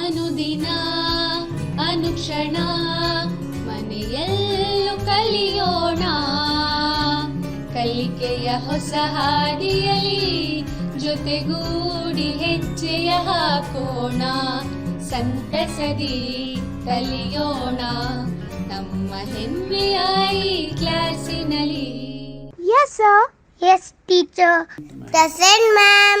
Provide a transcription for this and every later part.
ಅನುದಿನ ಅನುಕ್ಷಣ ಮನೆಯಲ್ಲೂ ಕಲಿಯೋಣ, ಕಲಿಕೆಯ ಹೊಸ ಹಾದಿಯಲಿ ಜೊತೆಗೂಡಿ ಹೆಜ್ಜೆಯ ಹಾಕೋಣ, ಸಂತಸದಿ ಕಲಿಯೋಣ ನಮ್ಮ ಹೆಮ್ಮೆಯ ಈ ಕ್ಲಾಸಿನಲ್ಲಿ. Yes, sir. Yes, teacher. Present, ma'am.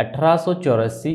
1884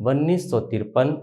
1953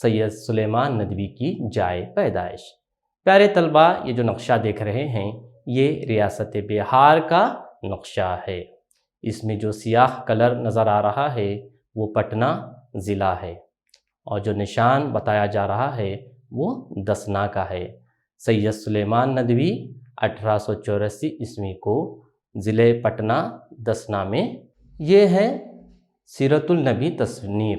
Syed Sulaiman Nadvi کی جائے پیدائش۔ پیارے طلبہ، یہ جو نقشہ دیکھ رہے ہیں یہ ریاست بہار کا نقشہ ہے۔ اس میں جو سیاہ کلر نظر آ رہا ہے وہ پٹنہ ضلع ہے، اور جو نشان بتایا جا رہا ہے وہ دسنا کا ہے۔ سید سلیمان ندوی 1884 عیسوی کو ضلع پٹنہ دسنا میں، یہ ہے سیرت النبی تصنیف۔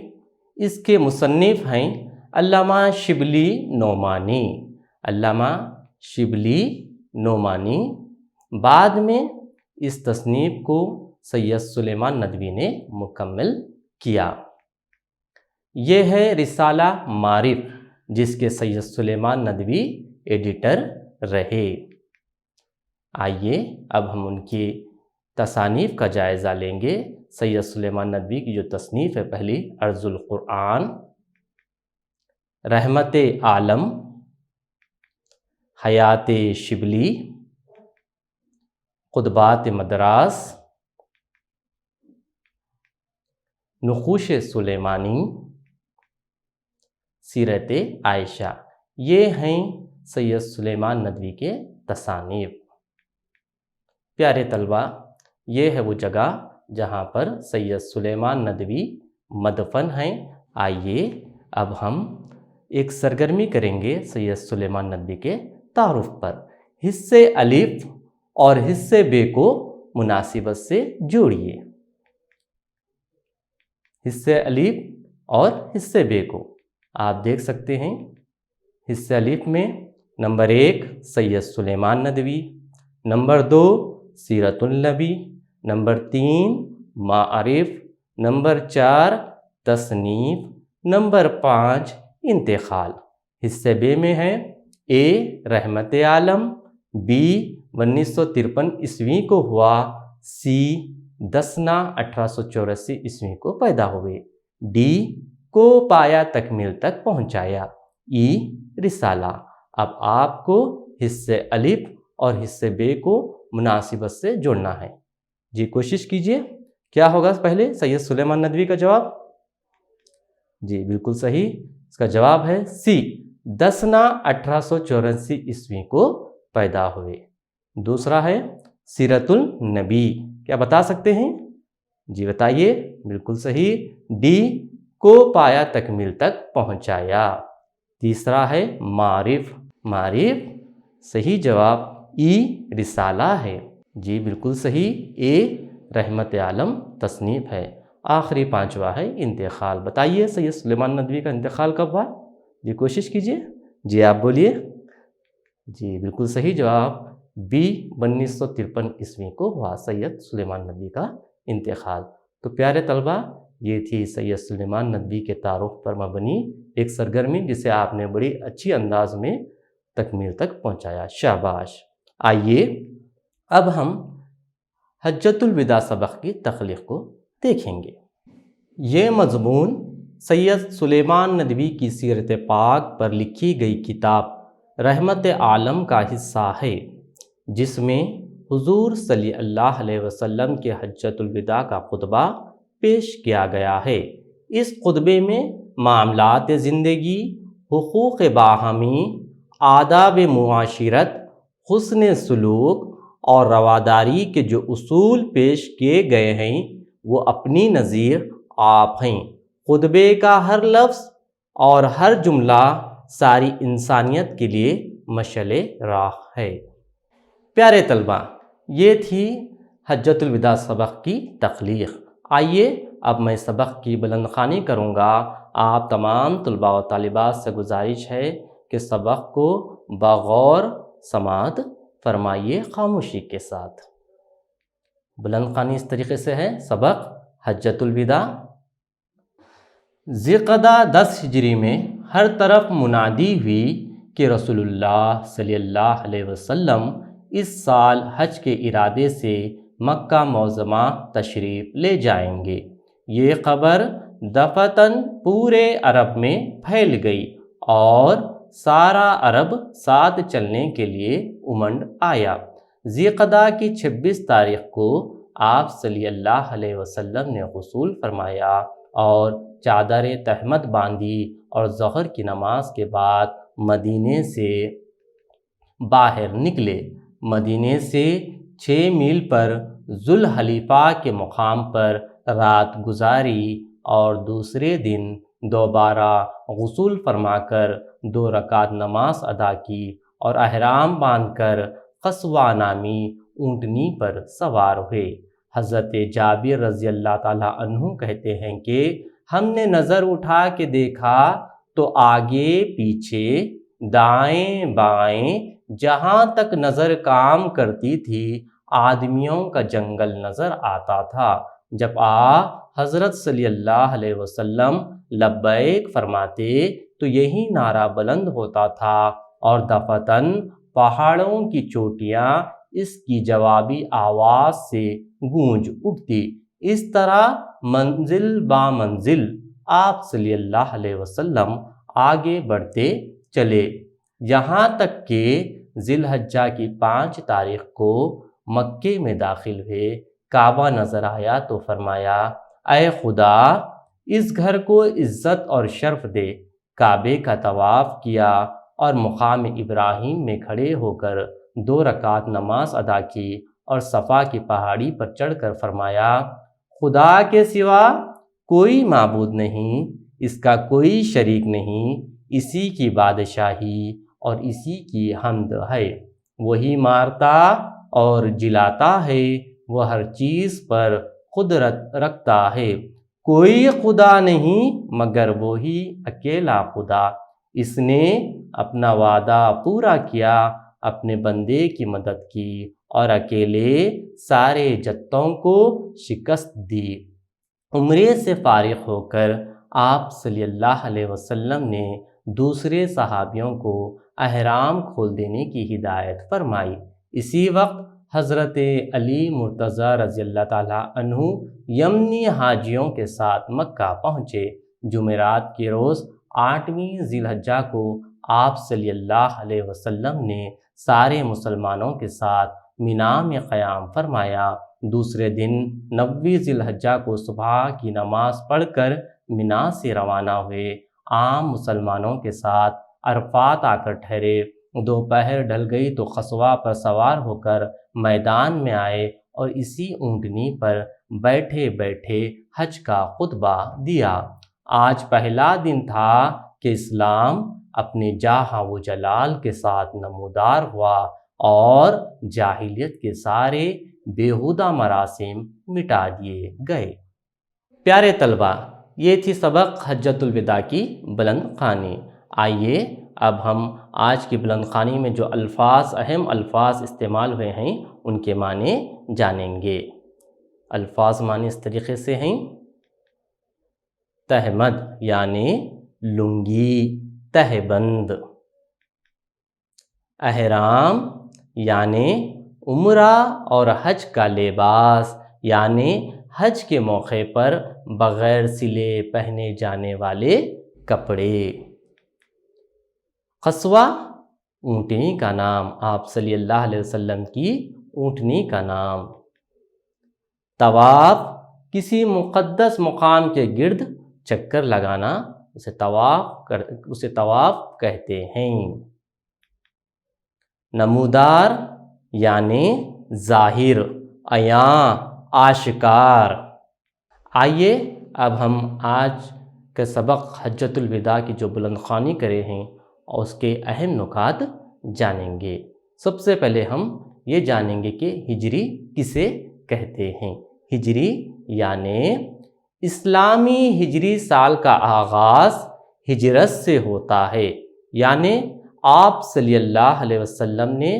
اس کے مصنف ہیں علامہ شبلی نعمانی۔ علامہ شبلی نعمانی۔ بعد میں اس تصنیف کو سید سلیمان ندوی نے مکمل کیا۔ یہ ہے رسالہ معارف، جس کے سید سلیمان ندوی ایڈیٹر رہے۔ آئیے اب ہم ان کی تصانیف کا جائزہ لیں گے۔ سید سلیمان ندوی کی جو تصنیف ہے پہلی، عرض القرآن، رحمت عالم، حیات شبلی، خطبات مدراس، نقوش سلیمانی، سیرت عائشہ، یہ ہیں سید سلیمان ندوی کے تصانیف۔ پیارے طلبہ، یہ ہے وہ جگہ جہاں پر سید سلیمان ندوی مدفن ہیں۔ آئیے اب ہم ایک سرگرمی کریں گے سید سلیمان ندوی کے تعارف پر۔ حصے الف اور حصے بے کو مناسبت سے جوڑیے۔ حصے الف اور حصے بے کو آپ دیکھ سکتے ہیں۔ حصے الف میں نمبر 1 سید سلیمان ندوی، نمبر 2 سیرت النبی، نمبر 3 معارف، نمبر 4 تصنیف، نمبر 5 انتقال۔ حصے بے میں ہے اے رحمت عالم، بی 1953 عیسوی کو ہوا، سی دسنا 1884 عیسوی کو پیدا ہوئے، ڈی کو پایا تکمیل تک پہنچایا، ای رسالہ۔ اب آپ کو حصے الف اور حصے بے کو مناسبت سے جوڑنا ہے۔ جی کوشش کیجئے۔ کیا ہوگا پہلے سید سلیمان ندوی کا جواب؟ جی بالکل صحیح، اس کا جواب ہے سی، دسنا 1884 عیسوی کو پیدا ہوئے۔ دوسرا ہے سیرت النبی، کیا بتا سکتے ہیں؟ جی بتائیے۔ بالکل صحیح، ڈی کو پایا تکمیل تک پہنچایا۔ تیسرا ہے معارف، معارف صحیح جواب ای رسالہ ہے۔ جی بالکل صحیح، اے رحمت عالم تصنیف ہے۔ آخری پانچواں ہے انتقال۔ بتائیے سید سلیمان ندوی کا انتقال کب ہوا؟ جی کوشش کیجئے۔ جی آپ بولیے۔ جی بالکل صحیح جواب بی 1953 عیسوی کو ہوا سید سلیمان ندوی کا انتقال۔ تو پیارے طلبہ، یہ تھی سید سلیمان ندوی کے تعارف پر مبنی ایک سرگرمی جسے آپ نے بڑی اچھی انداز میں تکمیل تک پہنچایا، شاباش۔ آئیے اب ہم حجۃ الوداع سبق کی تخلیق کو دیکھیں گے۔ یہ مضمون سید سلیمان ندوی کی سیرت پاک پر لکھی گئی کتاب رحمت عالم کا حصہ ہے، جس میں حضور صلی اللہ علیہ وسلم کے حجۃ الوداع کا خطبہ پیش کیا گیا ہے۔ اس خطبے میں معاملات زندگی، حقوق باہمی، آداب معاشرت، حسن سلوک اور رواداری کے جو اصول پیش کیے گئے ہیں وہ اپنی نظیر آپ ہیں۔ خطبے کا ہر لفظ اور ہر جملہ ساری انسانیت کے لیے مشعل راہ ہے۔ پیارے طلبہ، یہ تھی حجۃ الوداع سبق کی تخلیق۔ آئیے اب میں سبق کی بلند خوانی کروں گا۔ آپ تمام طلباء و طالبات سے گزارش ہے کہ سبق کو بغور سماعت فرمائیے خاموشی کے ساتھ۔ بلند خوانی اس طریقے سے ہے۔ سبق حجۃ الوداع۔ ذی-القعدہ 10 ہجری میں ہر طرف منادی ہوئی کہ رسول اللہ صلی اللہ علیہ وسلم اس سال حج کے ارادے سے مکہ معظمہ تشریف لے جائیں گے۔ یہ خبر دفعتاً پورے عرب میں پھیل گئی اور سارا عرب ساتھ چلنے کے لیے امنڈ آیا۔ ذی-القعدہ کی 26 تاریخ کو آپ صلی اللہ علیہ وسلم نے غسل فرمایا اور چادر تہمت باندھی اور ظہر کی نماز کے بعد مدینے سے باہر نکلے۔ مدینے سے 6 میل پر ذوالحلیفہ کے مقام پر رات گزاری اور دوسرے دن دوبارہ غسل فرما کر 2 رکعت نماز ادا کی اور احرام باندھ کر قصوہ نامی اونٹنی پر سوار ہوئے۔ حضرت جابر رضی اللہ تعالیٰ عنہ کہتے ہیں کہ ہم نے نظر اٹھا کے دیکھا تو آگے پیچھے دائیں بائیں جہاں تک نظر کام کرتی تھی آدمیوں کا جنگل نظر آتا تھا۔ جب حضرت صلی اللہ علیہ وسلم لبیک فرماتے تو یہی نعرہ بلند ہوتا تھا اور دفتن پہاڑوں کی چوٹیاں اس کی جوابی آواز سے گونج اٹھتی۔ اس طرح منزل با منزل آپ صلی اللہ علیہ وسلم آگے بڑھتے چلے، یہاں تک کہ ذی الحجہ کی 5 تاریخ کو مکے میں داخل ہوئے۔ کعبہ نظر آیا تو فرمایا، اے خدا اس گھر کو عزت اور شرف دے۔ کعبے کا طواف کیا اور مقام ابراہیم میں کھڑے ہو کر 2 رکعت نماز ادا کی اور صفا کی پہاڑی پر چڑھ کر فرمایا، خدا کے سوا کوئی معبود نہیں، اس کا کوئی شریک نہیں، اسی کی بادشاہی اور اسی کی حمد ہے، وہی مارتا اور جلاتا ہے، وہ ہر چیز پر قدرت رکھتا ہے، کوئی خدا نہیں مگر وہی اکیلا خدا۔ اس نے اپنا وعدہ پورا کیا، اپنے بندے کی مدد کی اور اکیلے سارے جتوں کو شکست دی۔ عمرے سے فارغ ہو کر آپ صلی اللہ علیہ وسلم نے دوسرے صحابیوں کو احرام کھول دینے کی ہدایت فرمائی۔ اسی وقت حضرت علی مرتضیٰ رضی اللہ تعالیٰ عنہ یمنی حاجیوں کے ساتھ مکہ پہنچے۔ جمعرات کے روز 8ویں ذی الحجہ کو آپ صلی اللہ علیہ وسلم نے سارے مسلمانوں کے ساتھ مینا میں قیام فرمایا۔ دوسرے دن 9ویں ذی الحجہ کو صبح کی نماز پڑھ کر مینا سے روانہ ہوئے۔ عام مسلمانوں کے ساتھ عرفات آ کر ٹھہرے۔ دوپہر ڈھل گئی تو قصوہ پر سوار ہو کر میدان میں آئے اور اسی اونٹنی پر بیٹھے بیٹھے حج کا خطبہ دیا۔ آج پہلا دن تھا کہ اسلام اپنے جاہ و جلال کے ساتھ نمودار ہوا اور جاہلیت کے سارے بیہودہ مراسم مٹا دیے گئے۔ پیارے طلبہ، یہ تھی سبق حجۃ الوداع کی بلند خوانی۔ آئیے اب ہم آج کی بلند خوانی میں جو اہم الفاظ استعمال ہوئے ہیں ان کے معنی جانیں گے۔ الفاظ معنی اس طریقے سے ہیں: تہمد یعنی لنگی، تہبند۔ احرام یعنی عمرہ اور حج کا لباس، یعنی حج کے موقع پر بغیر سلے پہنے جانے والے کپڑے۔ قصوہ اونٹنی کا نام، آپ صلی اللہ علیہ وسلم کی اونٹنی کا نام۔ طواف کسی مقدس مقام کے گرد چکر لگانا، اسے طواف کہتے ہیں۔ نمودار یعنی ظاہر، عیاں، آشکار۔ آئیے اب ہم آج کے سبق حجۃ الوداع کی جو بلند خوانی کرے ہیں اور اس کے اہم نکات جانیں گے۔ سب سے پہلے ہم یہ جانیں گے کہ ہجری کسے کہتے ہیں۔ ہجری یعنی اسلامی ہجری سال کا آغاز ہجرت سے ہوتا ہے، یعنی آپ صلی اللہ علیہ وسلم نے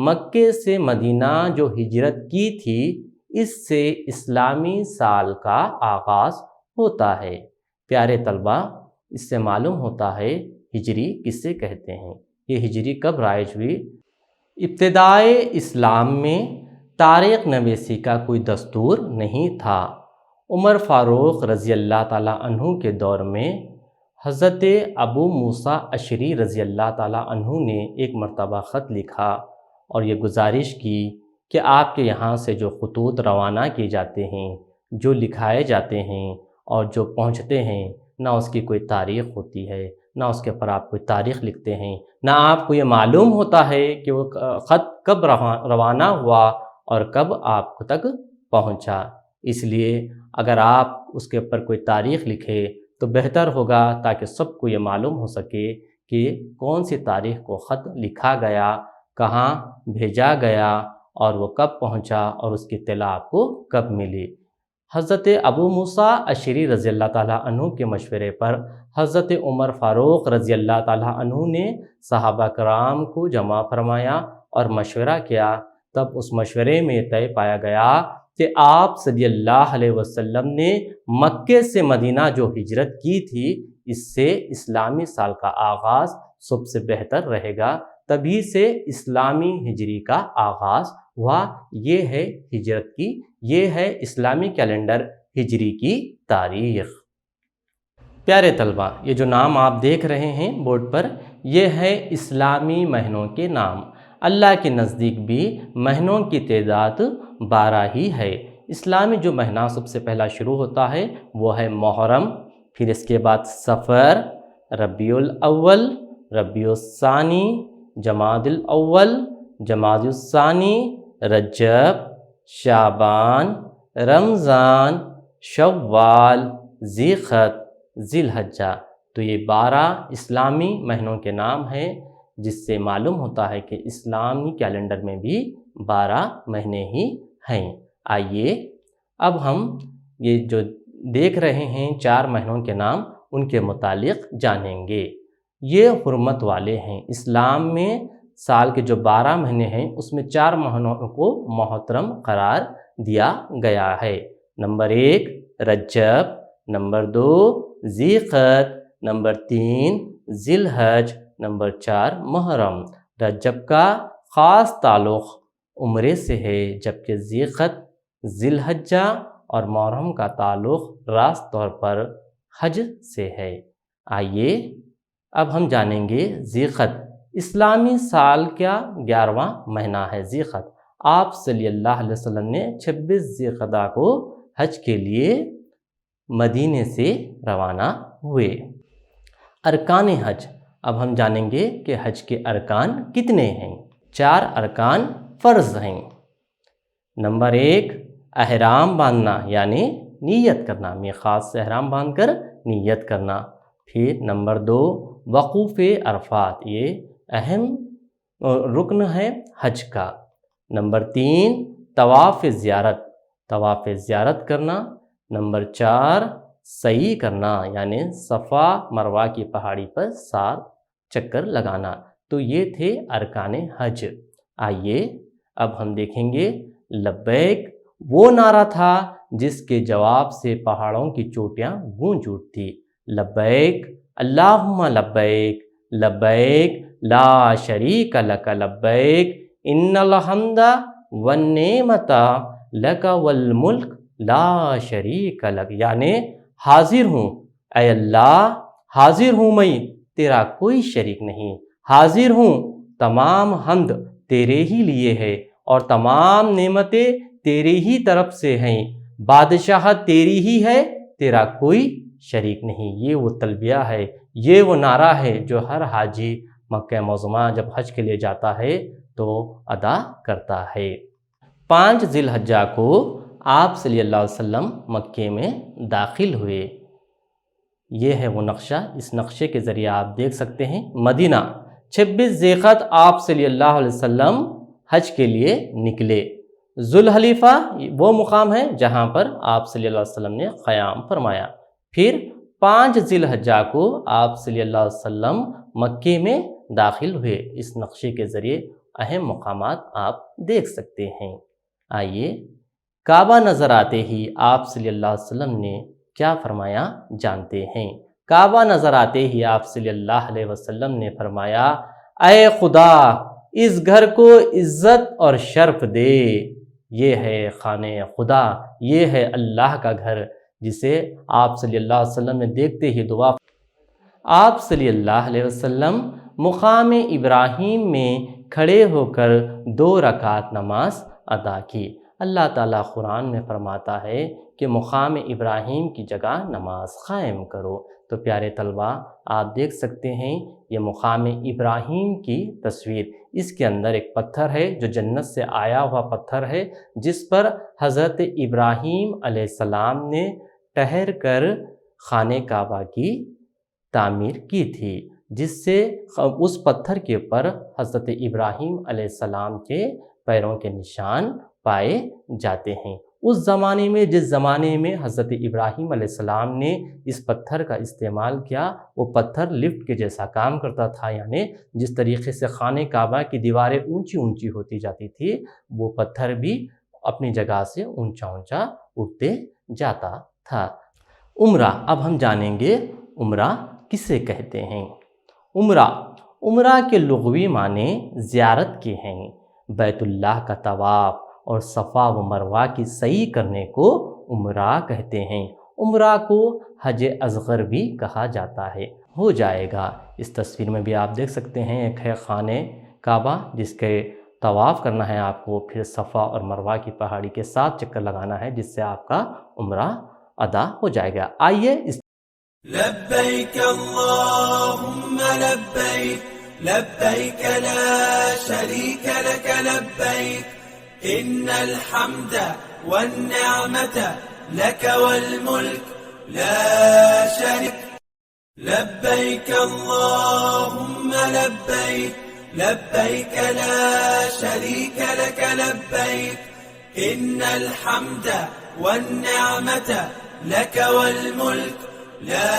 مکے سے مدینہ جو ہجرت کی تھی، اس سے اسلامی سال کا آغاز ہوتا ہے۔ پیارے طلبہ، اس سے معلوم ہوتا ہے ہجری کسے کہتے ہیں۔ یہ ہجری کب رائج ہوئی؟ ابتدائے اسلام میں تاریخ نویسی کا کوئی دستور نہیں تھا۔ عمر فاروق رضی اللہ تعالیٰ عنہ کے دور میں حضرت ابو موسیٰ اشعری رضی اللہ تعالیٰ عنہ نے ایک مرتبہ خط لکھا اور یہ گزارش کی کہ آپ کے یہاں سے جو خطوط روانہ کیے جاتے ہیں، جو لکھائے جاتے ہیں، اور جو پہنچتے ہیں نہ اس کی کوئی تاریخ ہوتی ہے، نہ اس کے اوپر آپ کوئی تاریخ لکھتے ہیں، نہ آپ کو یہ معلوم ہوتا ہے کہ وہ خط کب روانہ ہوا اور کب آپ تک پہنچا۔ اس لیے اگر آپ اس کے اوپر کوئی تاریخ لکھے تو بہتر ہوگا، تاکہ سب کو یہ معلوم ہو سکے کہ کون سی تاریخ کو خط لکھا گیا، کہاں بھیجا گیا اور وہ کب پہنچا اور اس کی اطلاع آپ کو کب ملی۔ حضرت ابو موسیٰ اشعری رضی اللہ تعالیٰ عنہ کے مشورے پر حضرت عمر فاروق رضی اللہ تعالیٰ عنہ نے صحابہ کرام کو جمع فرمایا اور مشورہ کیا۔ تب اس مشورے میں طے پایا گیا کہ آپ صلی اللہ علیہ وسلم نے مکے سے مدینہ جو ہجرت کی تھی، اس سے اسلامی سال کا آغاز سب سے بہتر رہے گا۔ تبھی سے اسلامی ہجری کا آغاز ہوا۔ یہ ہے ہجرت کی، یہ ہے اسلامی کیلنڈر ہجری کی تاریخ۔ پیارے طلبہ، یہ جو نام آپ دیکھ رہے ہیں بورڈ پر، یہ ہے اسلامی مہینوں کے نام۔ اللہ کے نزدیک بھی مہینوں کی تعداد 12 ہی ہے۔ اسلامی جو مہینہ سب سے پہلا شروع ہوتا ہے وہ ہے محرم، پھر اس کے بعد صفر، ربیع الاول، ربیع الثانی، جمادی الاول، جمادی الثانی، رجب، شعبان، رمضان، شوال، ذی القعدہ، ذی الحجہ۔ تو یہ 12 اسلامی مہینوں کے نام ہیں، جس سے معلوم ہوتا ہے کہ اسلامی کیلنڈر میں بھی 12 مہینے ہی ہیں۔ آئیے اب ہم یہ جو دیکھ رہے ہیں 4 مہینوں کے نام، ان کے متعلق جانیں گے۔ یہ حرمت والے ہیں۔ اسلام میں سال کے جو 12 مہینے ہیں اس میں 4 مہینوں کو محترم قرار دیا گیا ہے۔ نمبر 1 رجب، نمبر 2 ذی القعدہ، نمبر 3 ذی الحجہ، نمبر 4 محرم۔ رجب کا خاص تعلق عمرے سے ہے، جبکہ ذی القعدہ، ذی الحجہ اور محرم کا تعلق راست طور پر حج سے ہے۔ آئیے اب ہم جانیں گے ذی القعدہ۔ اسلامی سال کا 11واں مہینہ ہے ذی القعدہ۔ آپ صلی اللہ علیہ وسلم نے 26 ذی القعدہ کو حج کے لیے مدینے سے روانہ ہوئے۔ ارکان حج، اب ہم جانیں گے کہ حج کے ارکان کتنے ہیں۔ 4 ارکان فرض ہیں۔ نمبر 1 احرام باندھنا، یعنی نیت کرنا، میقات سے احرام باندھ کر نیت کرنا۔ پھر نمبر 2 وقوف عرفات، یہ اہم رکن ہے حج کا۔ نمبر 3 طواف زیارت، طواف زیارت کرنا۔ نمبر 4 سعی کرنا، یعنی صفا مروہ کی پہاڑی پر 7 چکر لگانا۔ تو یہ تھے ارکان حج۔ آئیے اب ہم دیکھیں گے لبیک، وہ نعرہ تھا جس کے جواب سے پہاڑوں کی چوٹیاں گونج اٹھتی۔ لبیک اللہم لبیک، لبیک لا شریک لک لبیک، ان الحمد والنعمت لک والملک لا شریک لک، یعنی حاضر ہوں اے اللہ، حاضر ہوں میں، تیرا کوئی شریک نہیں، حاضر ہوں، تمام حمد تیرے ہی لیے ہے اور تمام نعمتیں تیری ہی طرف سے ہیں، بادشاہت تیری ہی ہے، تیرا کوئی شریک نہیں۔ یہ وہ تلبیہ ہے، یہ وہ نعرہ ہے جو ہر حاجی مکہ معظمہ جب حج کے لیے جاتا ہے تو ادا کرتا ہے۔ 5 ذی الحجہ کو آپ صلی اللہ علیہ وسلم مکے میں داخل ہوئے۔ یہ ہے وہ نقشہ، اس نقشے کے ذریعے آپ دیکھ سکتے ہیں مدینہ۔ 26 ذی القعدہ آپ صلی اللہ علیہ وسلم حج کے لیے نکلے۔ ذوالحلیفہ وہ مقام ہے جہاں پر آپ صلی اللہ علیہ وسلم نے قیام فرمایا۔ پھر 5 ذی الحجہ کو آپ صلی اللہ علیہ وسلم مکے میں داخل ہوئے۔ اس نقشے کے ذریعے اہم مقامات آپ دیکھ سکتے ہیں۔ آئیے کعبہ نظر آتے ہی آپ صلی اللہ علیہ وسلم نے کیا فرمایا جانتے ہیں۔ کعبہ نظر آتے ہی آپ صلی اللہ علیہ وسلم نے فرمایا، اے خدا اس گھر کو عزت اور شرف دے۔ یہ ہے خانہ خدا، یہ ہے اللہ کا گھر، جسے آپ صلی اللہ علیہ وسلم نے دیکھتے ہی دعا۔ آپ صلی اللہ علیہ وسلم مقام ابراہیم میں کھڑے ہو کر 2 رکعت نماز ادا کی۔ اللہ تعالیٰ قرآن میں فرماتا ہے کہ مقام ابراہیم کی جگہ نماز قائم کرو۔ تو پیارے طلبہ، آپ دیکھ سکتے ہیں یہ مقام ابراہیم کی تصویر، اس کے اندر ایک پتھر ہے جو جنت سے آیا ہوا پتھر ہے، جس پر حضرت ابراہیم علیہ السلام نے ٹھہر کر خانہ کعبہ کی تعمیر کی تھی، جس سے اس پتھر کے اوپر حضرت ابراہیم علیہ السلام کے پیروں کے نشان پائے جاتے ہیں۔ اس زمانے میں، جس زمانے میں حضرت ابراہیم علیہ السلام نے اس پتھر کا استعمال کیا، وہ پتھر لفٹ کے جیسا کام کرتا تھا، یعنی جس طریقے سے خانہ کعبہ کی دیواریں اونچی اونچی ہوتی جاتی تھی، وہ پتھر بھی اپنی جگہ سے اونچا اونچا اٹھتے جاتا تھا۔ عمرہ، اب ہم جانیں گے عمرہ کسے کہتے ہیں۔ عمرہ کے لغوی معنی زیارت کے ہیں۔ بیت اللہ کا طواف اور صفا و مروہ کی سعی کرنے کو عمرہ کہتے ہیں۔ عمرہ کو حج اصغر بھی کہا جاتا ہے۔ ہو جائے گا، اس تصویر میں بھی آپ دیکھ سکتے ہیں، ایک ہے خانہ کعبہ جس کے طواف کرنا ہے آپ کو، پھر صفا اور مروہ کی پہاڑی کے 7 چکر لگانا ہے، جس سے آپ کا عمرہ ادا ہو جائے گا۔ آئیے اس لبيك اللهم لبيك لبيك لا شريك لك لبيك إن الحمد والنعمة لك والملك لا شريك لبيك اللهم لبيك لبيك لا شريك لك لبيك إن الحمد والنعمة لك والملك لا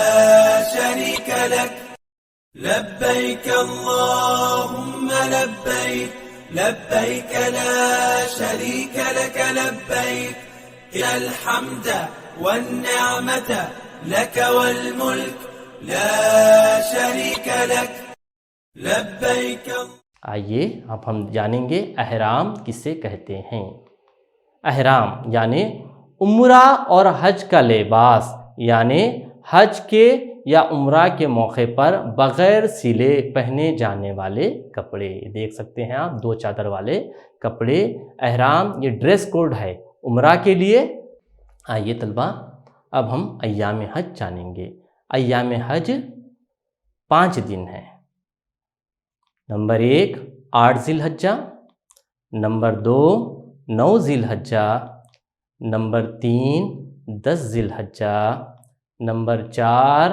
شريك لك لبيك اللهم لبيك لبيك لا شريك لك لبيك إن الحمد والنعمة لك والملك لا شريك لك لبيك۔ آئیے اب ہم جانیں گے احرام کسے کہتے ہیں۔ احرام یعنی عمرہ اور حج کا لباس، یعنی حج کے یا عمرہ کے موقع پر بغیر سلے پہنے جانے والے کپڑے، دیکھ سکتے ہیں آپ 2 چادر والے کپڑے۔ احرام یہ ڈریس کوڈ ہے عمرہ کے لیے۔ آئیے طلبہ، اب ہم ایام حج جانیں گے۔ ایام حج 5 دن ہیں۔ نمبر 1 8 ذی الحجہ، نمبر 2 9 ذی الحجہ، نمبر 3 10 ذی الحجہ، نمبر 4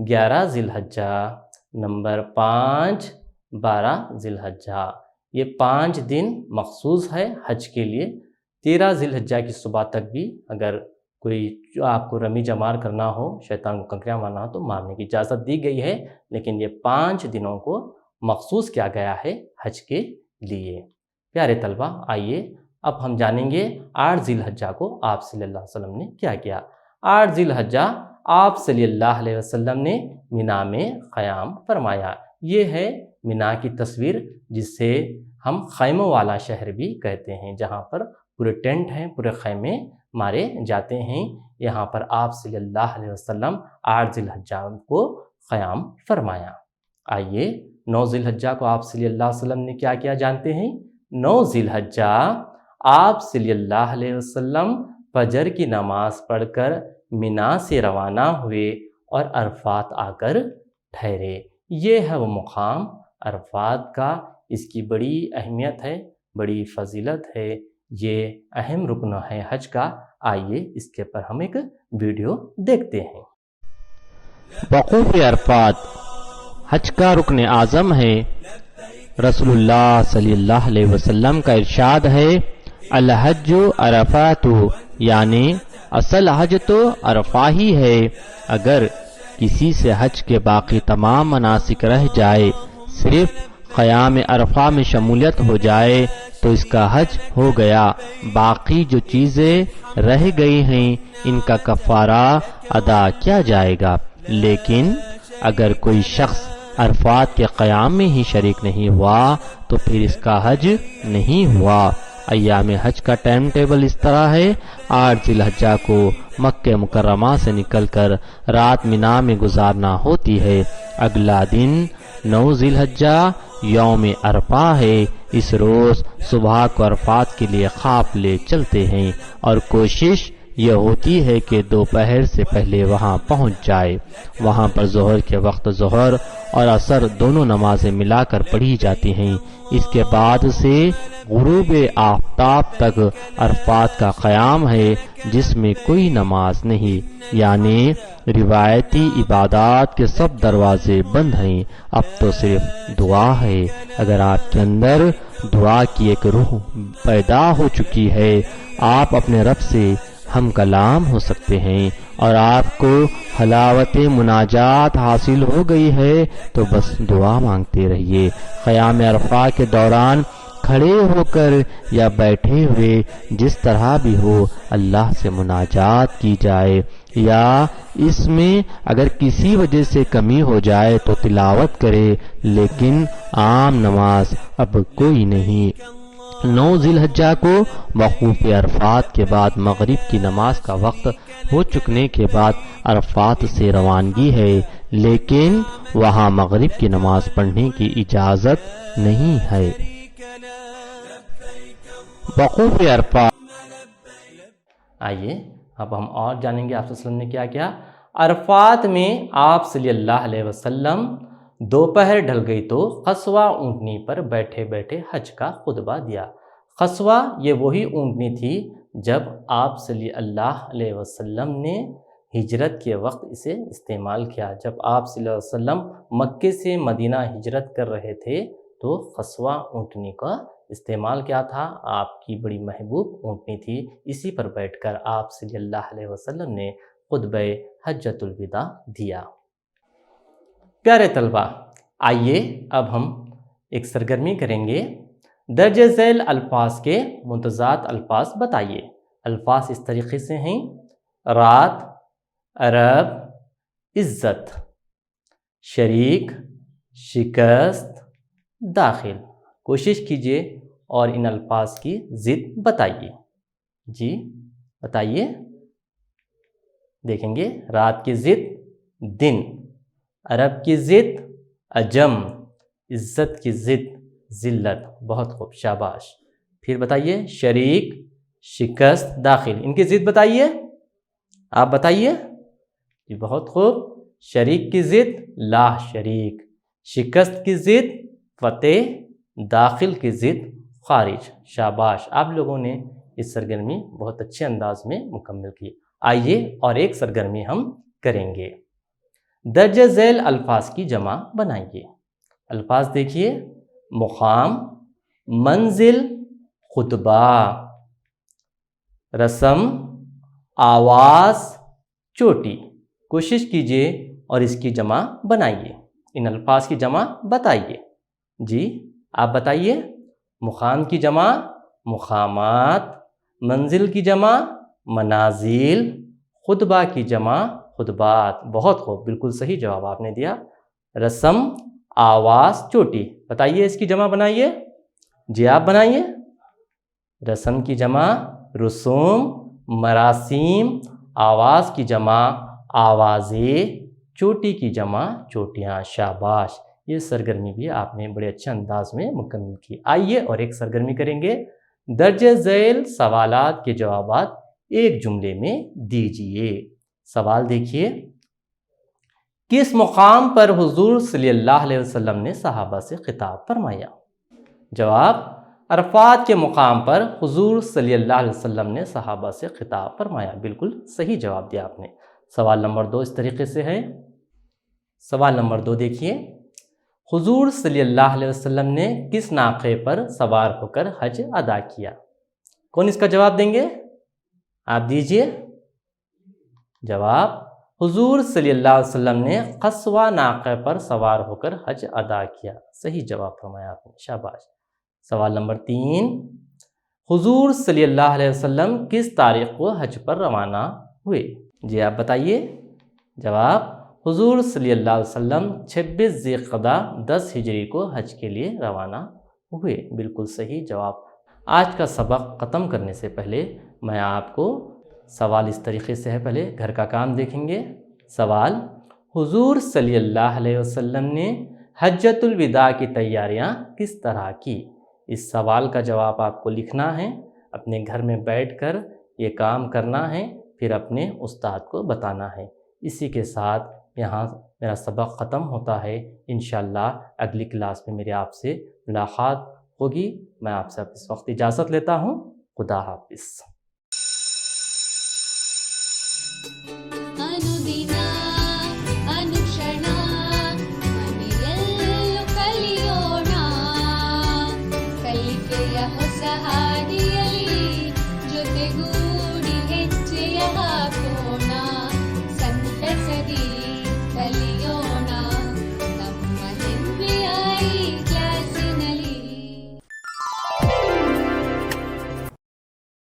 11 ذی الحجہ، نمبر 5 12 ذی الحجہ۔ یہ 5 دن مخصوص ہے حج کے لیے۔ 13 ذی الحجہ کی صبح تک بھی اگر کوئی جو آپ کو رمی جمار کرنا ہو، شیطان کو کنکریاں مارنا ہو، تو مارنے کی اجازت دی گئی ہے، لیکن یہ 5 دنوں کو مخصوص کیا گیا ہے حج کے لیے۔ پیارے طلبہ، آئیے اب ہم جانیں گے 8 ذی الحجہ کو آپ صلی اللہ علیہ وسلم نے کیا کیا۔ 8 ذی الحجہ آپ صلی اللہ علیہ وسلم نے مینا میں قیام فرمایا۔ یہ ہے مینا کی تصویر، جس سے ہم خیموں والا شہر بھی کہتے ہیں، جہاں پر پورے ٹینٹ ہیں، پورے خیمے مارے جاتے ہیں۔ یہاں پر آپ صلی اللہ علیہ وسلم 8 ذی الحجہ کو قیام فرمایا۔ آئیے 9 ذی الحجہ کو آپ صلی اللہ علیہ وسلم نے کیا کیا جانتے ہیں۔ 9 ذی الحجہ آپ صلی اللہ علیہ وسلم فجر کی نماز پڑھ کر مینا سے روانہ ہوئے اور عرفات آ کر ٹھہرے۔ یہ ہے وہ مقام عرفات کا، اس کی بڑی اہمیت ہے، بڑی فضیلت ہے، یہ اہم رکن ہے حج کا۔ آئیے اس کے پر ہم ایک ویڈیو دیکھتے ہیں۔ وقوف عرفات حج کا رکن اعظم ہے۔ رسول اللہ صلی اللہ علیہ وسلم کا ارشاد ہے، الحج عرفات، یعنی اصل حج تو عرفہ ہی ہے۔ اگر کسی سے حج کے باقی تمام مناسک رہ جائے، صرف قیام عرفہ میں شمولیت ہو جائے تو اس کا حج ہو گیا۔ باقی جو چیزیں رہ گئی ہیں ان کا کفارہ ادا کیا جائے گا۔ لیکن اگر کوئی شخص عرفات کے قیام میں ہی شریک نہیں ہوا تو پھر اس کا حج نہیں ہوا۔ ایام حج کا ٹائم ٹیبل اس طرح ہے: 8 ذی الحجہ کو مکہ مکرمہ سے نکل کر رات مینا میں گزارنا ہوتی ہے۔ اگلا دن 9 ذی الحجہ یوم عرفہ ہے۔ اس روز صبح کو عرفات کے لیے خواب لے چلتے ہیں اور کوشش یہ ہوتی ہے کہ دوپہر سے پہلے وہاں پہنچ جائے۔ وہاں پر ظہر کے وقت ظہر اور عصر دونوں نمازیں ملا کر پڑھی جاتی ہیں۔ اس کے بعد سے غروب آفتاب تک عرفات کا قیام ہے، جس میں کوئی نماز نہیں، یعنی روایتی عبادات کے سب دروازے بند ہیں۔ اب تو صرف دعا ہے۔ اگر آپ کے اندر دعا کی ایک روح پیدا ہو چکی ہے، آپ اپنے رب سے ہم کلام ہو سکتے ہیں، اور آپ کو حلاوت مناجات حاصل ہو گئی ہے تو بس دعا مانگتے رہیے۔ قیام عرفہ کے دوران کھڑے ہو کر یا بیٹھے ہوئے جس طرح بھی ہو اللہ سے مناجات کی جائے، یا اس میں اگر کسی وجہ سے کمی ہو جائے تو تلاوت کرے، لیکن عام نماز اب کوئی نہیں۔ 9 ذی الحجہ کو وقوف عرفات کے بعد مغرب کی نماز کا وقت ہو چکنے کے بعد عرفات سے روانگی ہے، لیکن وہاں مغرب کی نماز پڑھنے کی اجازت نہیں ہے۔ وقوف عرفات۔ آئیے اب ہم اور جانیں گے آپ صلی اللہ علیہ وسلم نے کیا کیا۔ عرفات میں آپ صلی اللہ علیہ وسلم دوپہر ڈھل گئی تو قصوہ اونٹنی پر بیٹھے بیٹھے حج کا خطبہ دیا۔ قصوہ یہ وہی اونٹنی تھی جب آپ صلی اللہ علیہ وسلم نے ہجرت کے وقت اسے استعمال کیا۔ جب آپ صلی اللہ علیہ وسلم مکے سے مدینہ ہجرت کر رہے تھے تو قصوہ اونٹنی کا استعمال کیا تھا؟ آپ کی بڑی محبوب اونٹنی تھی، اسی پر بیٹھ کر آپ صلی اللہ علیہ وسلم نے خطبہ حجۃ الوداع دیا۔ پیارے طلبہ، آئیے اب ہم ایک سرگرمی کریں گے۔ درج ذیل الفاظ کے متضاد الفاظ بتائیے۔ الفاظ اس طریقے سے ہیں: رات، عرب، عزت، شریک، شکست، داخل۔ کوشش کیجئے اور ان الفاظ کی ضد بتائیے۔ جی بتائیے۔ دیکھیں گے، رات کی ضد دن، عرب کی ضد عجم، عزت کی ضد ذلت۔ بہت خوب، شاباش۔ پھر بتائیے، شریک، شکست، داخل، ان کی ضد بتائیے۔ آپ بتائیے۔ جی بہت خوب۔ شریک کی ضد لا شریک، شکست کی ضد فتح، داخل کی ضد خارج۔ شاباش، آپ لوگوں نے اس سرگرمی بہت اچھے انداز میں مکمل کی۔ آئیے اور ایک سرگرمی ہم کریں گے۔ درج ذیل الفاظ کی جمع بنائیے۔ الفاظ دیکھیے: مقام، منزل، خطبہ، رسم، آواز، چوٹی۔ کوشش کیجئے اور اس کی جمع بنائیے۔ ان الفاظ کی جمع بتائیے۔ جی آپ بتائیے۔ مقام کی جمع مقامات، منزل کی جمع منازل، خطبہ کی جمع خطبات۔ بہت خوب، بالکل صحیح جواب آپ نے دیا۔ رسم، آواز، چوٹی، بتائیے اس کی جمع بنائیے۔ جی آپ بنائیے۔ رسم کی جمع رسوم، مراسیم، آواز کی جمع آوازیں، چوٹی کی جمع چوٹیاں۔ شاباش، یہ سرگرمی بھی آپ نے بڑے اچھے انداز میں مکمل کی۔ آئیے اور ایک سرگرمی کریں گے۔ درج ذیل سوالات کے جوابات ایک جملے میں دیجئے۔ سوال دیکھیے: کس مقام پر حضور صلی اللہ علیہ وسلم نے صحابہ سے خطاب فرمایا؟ جواب: عرفات کے مقام پر حضور صلی اللہ علیہ وسلم نے صحابہ سے خطاب فرمایا۔ بالکل صحیح جواب دیا آپ نے۔ سوال نمبر 2 اس طریقے سے ہے۔ سوال نمبر 2 دیکھیے: حضور صلی اللہ علیہ وسلم نے کس ناقے پر سوار ہو کر حج ادا کیا؟ کون اس کا جواب دیں گے؟ آپ دیجئے جواب: حضور صلی اللہ علیہ وسلم نے قصوہ ناقے پر سوار ہو کر حج ادا کیا۔ صحیح جواب فرمایا آپ نے، شاباش۔ سوال نمبر 3: حضور صلی اللہ علیہ وسلم کس تاریخ کو حج پر روانہ ہوئے؟ جی آپ بتائیے۔ جواب: حضور صلی اللہ علیہ وسلم 26 ذی القعدہ 10 ہجری کو حج کے لیے روانہ ہوئے۔ بالکل صحیح جواب۔ آج کا سبق ختم کرنے سے پہلے میں آپ کو سوال اس طریقے سے ہے، پہلے گھر کا کام دیکھیں گے۔ سوال: حضور صلی اللہ علیہ وسلم نے حجۃ الوداع کی تیاریاں کس طرح کی؟ اس سوال کا جواب آپ کو لکھنا ہے، اپنے گھر میں بیٹھ کر یہ کام کرنا ہے پھر اپنے استاد کو بتانا ہے۔ اسی کے ساتھ یہاں میرا سبق ختم ہوتا ہے۔ انشاءاللہ اگلی کلاس میں میری آپ سے ملاقات ہوگی۔ میں آپ سے اس وقت اجازت لیتا ہوں۔ خدا حافظ۔